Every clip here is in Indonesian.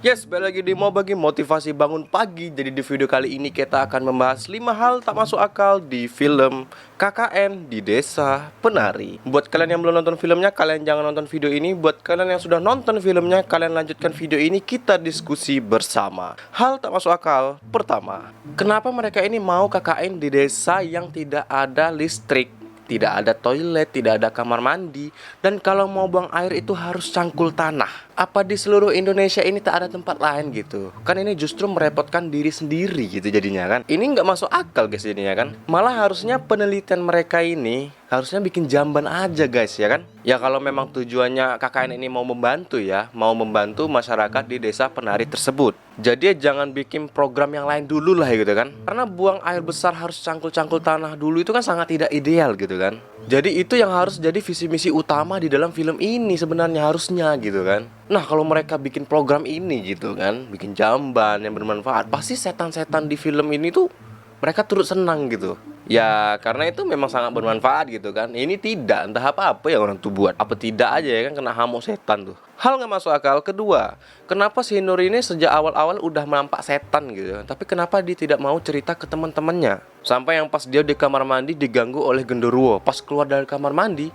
Yes, balik lagi di Mau Bagi Motivasi Bangun Pagi. Jadi di video kali ini kita akan membahas 5 hal tak masuk akal di film KKN di Desa Penari. Buat kalian yang belum nonton filmnya, kalian jangan nonton video ini. Buat kalian yang sudah nonton filmnya, kalian lanjutkan video ini, kita diskusi bersama. Hal tak masuk akal pertama, kenapa mereka ini mau KKN di desa yang tidak ada listrik, tidak ada toilet, tidak ada kamar mandi, dan kalau mau buang air itu harus cangkul tanah? Apa di seluruh Indonesia ini tak ada tempat lain gitu? Kan ini justru merepotkan diri sendiri gitu jadinya kan. Ini nggak masuk akal guys jadinya kan. Malah harusnya penelitian mereka ini harusnya bikin jamban aja guys ya kan. Ya kalau memang tujuannya KKN ini mau membantu ya, mau membantu masyarakat di desa penari tersebut. Jadi jangan bikin program yang lain dulu lah gitu kan. Karena buang air besar harus cangkul-cangkul tanah dulu itu kan sangat tidak ideal gitu kan. Jadi itu yang harus jadi visi misi utama di dalam film ini sebenarnya harusnya gitu kan. Nah kalau mereka bikin program ini gitu kan, bikin jamban yang bermanfaat, pasti setan-setan di film ini tuh mereka turut senang gitu. Ya karena itu memang sangat bermanfaat gitu kan. Ini tidak, entah apa-apa yang orang tuh buat. Apa tidak aja ya kan, kena hamuk setan tuh. Hal gak masuk akal kedua, kenapa si Nur ini sejak awal-awal udah nampak setan gitu, tapi kenapa dia tidak mau cerita ke teman-temannya? Sampai yang pas dia di kamar mandi diganggu oleh genderuwo. Pas keluar dari kamar mandi,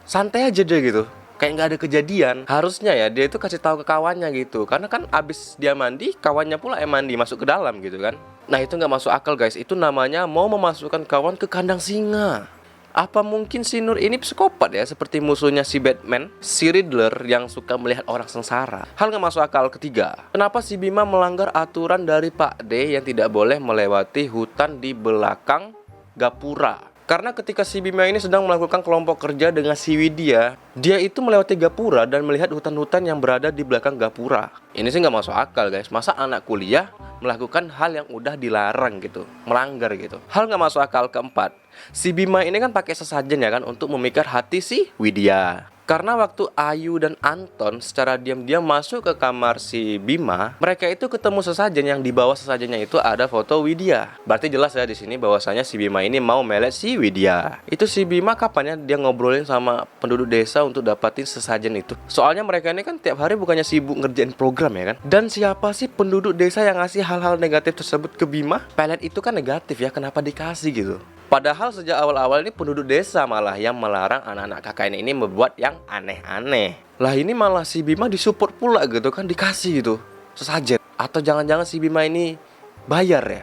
santai aja deh gitu, kayak nggak ada kejadian. Harusnya ya dia itu kasih tahu ke kawannya gitu, karena kan abis dia mandi, kawannya pula yang mandi masuk ke dalam gitu kan. Nah itu nggak masuk akal guys. Itu namanya mau memasukkan kawan ke kandang singa. Apa mungkin si Nur ini psikopat ya, seperti musuhnya si Batman, si Riddler yang suka melihat orang sengsara? Hal nggak masuk akal ketiga, kenapa si Bima melanggar aturan dari Pak D yang tidak boleh melewati hutan di belakang gapura? Karena ketika si Bima ini sedang melakukan kelompok kerja dengan si Widya, dia itu melewati gapura dan melihat hutan-hutan yang berada di belakang gapura. Ini sih nggak masuk akal guys. Masa anak kuliah melakukan hal yang udah dilarang gitu, melanggar gitu. Hal nggak masuk akal keempat, si Bima ini kan pakai sesajen ya kan untuk memikat hati si Widya. Karena waktu Ayu dan Anton secara diam-diam masuk ke kamar si Bima, mereka itu ketemu sesajen yang di bawah sesajennya itu ada foto Widya. Berarti jelas ya di sini bahwasanya si Bima ini mau melet si Widya. Itu si Bima kapan ya dia ngobrolin sama penduduk desa untuk dapatin sesajen itu? Soalnya mereka ini kan tiap hari bukannya sibuk ngerjain program ya kan. Dan siapa sih penduduk desa yang ngasih hal-hal negatif tersebut ke Bima? Pelet itu kan negatif ya, kenapa dikasih gitu? Padahal sejak awal-awal ini penduduk desa malah yang melarang anak-anak KKN ini membuat yang aneh-aneh. Lah ini malah si Bima disupport pula gitu kan, dikasih gitu sesajen. Atau jangan-jangan si Bima ini bayar ya,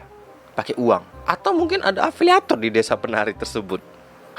pakai uang. Atau mungkin ada afiliator di desa penari tersebut.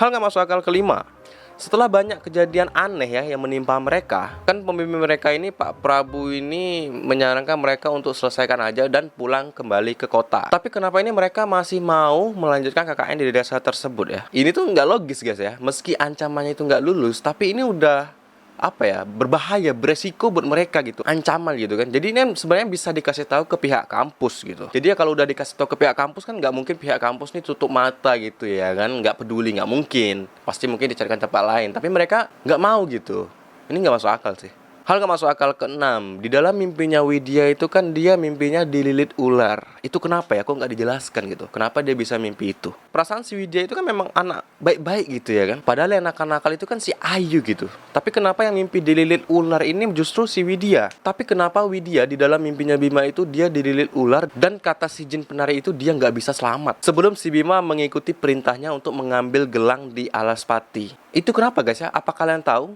Hal gak masuk akal kelima, setelah banyak kejadian aneh ya yang menimpa mereka, kan pemimpin mereka ini Pak Prabu ini menyarankan mereka untuk selesaikan aja dan pulang kembali ke kota. Tapi kenapa ini mereka masih mau melanjutkan KKN di desa tersebut ya? Ini tuh nggak logis guys ya. Meski ancamannya itu nggak lulus, tapi ini udah apa ya, berbahaya, beresiko buat mereka gitu, ancaman gitu kan. Jadi ini sebenarnya bisa dikasih tahu ke pihak kampus gitu. Jadi ya kalau udah dikasih tahu ke pihak kampus kan nggak mungkin pihak kampus nih tutup mata gitu ya kan, nggak peduli, nggak mungkin. Pasti mungkin dicarikan tempat lain, tapi mereka nggak mau gitu. Ini nggak masuk akal sih. Hal gak masuk akal keenam, di dalam mimpinya Widya itu kan dia mimpinya dililit ular. Itu kenapa ya, kok nggak dijelaskan gitu, kenapa dia bisa mimpi itu? Perasaan si Widya itu kan memang anak baik-baik gitu ya kan. Padahal yang nakal-nakal itu kan si Ayu gitu. Tapi kenapa yang mimpi dililit ular ini justru si Widya? Tapi kenapa Widya di dalam mimpinya Bima itu dia dililit ular, dan kata si jin penari itu dia nggak bisa selamat sebelum si Bima mengikuti perintahnya untuk mengambil gelang di alas pati? Itu kenapa guys ya? Apa kalian tahu?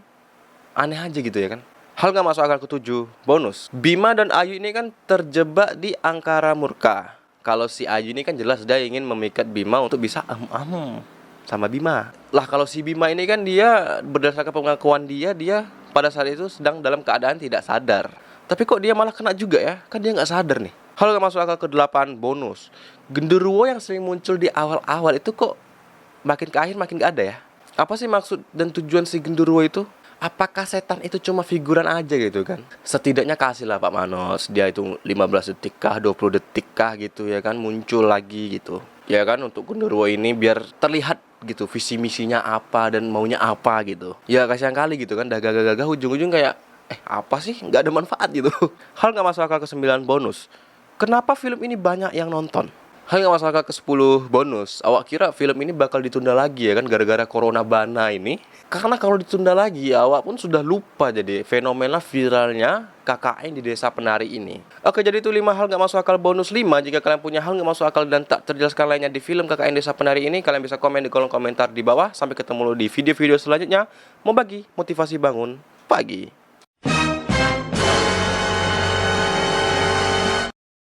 Aneh aja gitu ya kan. Hal gak masuk akal ketujuh, bonus, Bima dan Ayu ini kan terjebak di angkara murka. Kalau si Ayu ini kan jelas dia ingin memikat Bima untuk bisa sama Bima. Lah kalau si Bima ini kan dia berdasarkan pengakuan dia pada saat itu sedang dalam keadaan tidak sadar. Tapi kok dia malah kena juga ya? Kan dia gak sadar nih. Hal gak masuk akal ke-8, bonus, genderuwo yang sering muncul di awal-awal itu kok makin ke akhir makin gak ada ya? Apa sih maksud dan tujuan si genderuwo itu? Apakah setan itu cuma figuran aja gitu kan? Setidaknya kasih lah Pak Manos, dia itu 15 detik kah, 20 detik kah gitu ya kan, muncul lagi gitu. Ya kan, untuk genderuwo ini biar terlihat gitu visi misinya apa dan maunya apa gitu. Ya kasihan kali gitu kan, dah gagah-gagah ujung-ujung kayak apa sih, nggak ada manfaat gitu. Hal nggak masuk akal ke-9, bonus, kenapa film ini banyak yang nonton? Hal yang masuk akal ke-10 bonus. Awak kira film ini bakal ditunda lagi ya kan gara-gara corona bana ini? Karena kalau ditunda lagi, awak pun sudah lupa jadi fenomena viralnya KKN di Desa Penari ini. Oke, jadi itu 5 hal gak masuk akal bonus 5. Jika kalian punya hal gak masuk akal dan tak terjelaskan lainnya di film KKN Desa Penari ini, kalian bisa komen di kolom komentar di bawah. Sampai ketemu di video-video selanjutnya. Mau bagi motivasi bangun pagi.